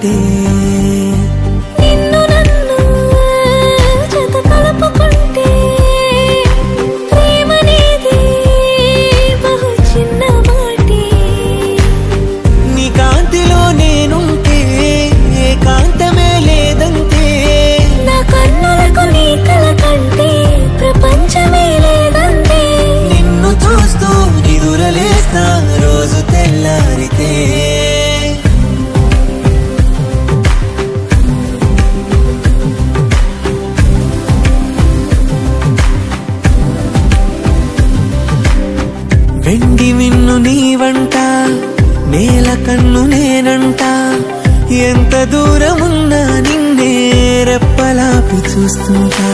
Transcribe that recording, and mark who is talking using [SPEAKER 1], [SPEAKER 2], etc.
[SPEAKER 1] మాటే రోజు తెల్లారితే వెండి మిన్ను నీవంట నేల కన్ను నేనంట ఎంత దూరమున్నా నిన్నే రెప్పలాపి చూస్తుంటా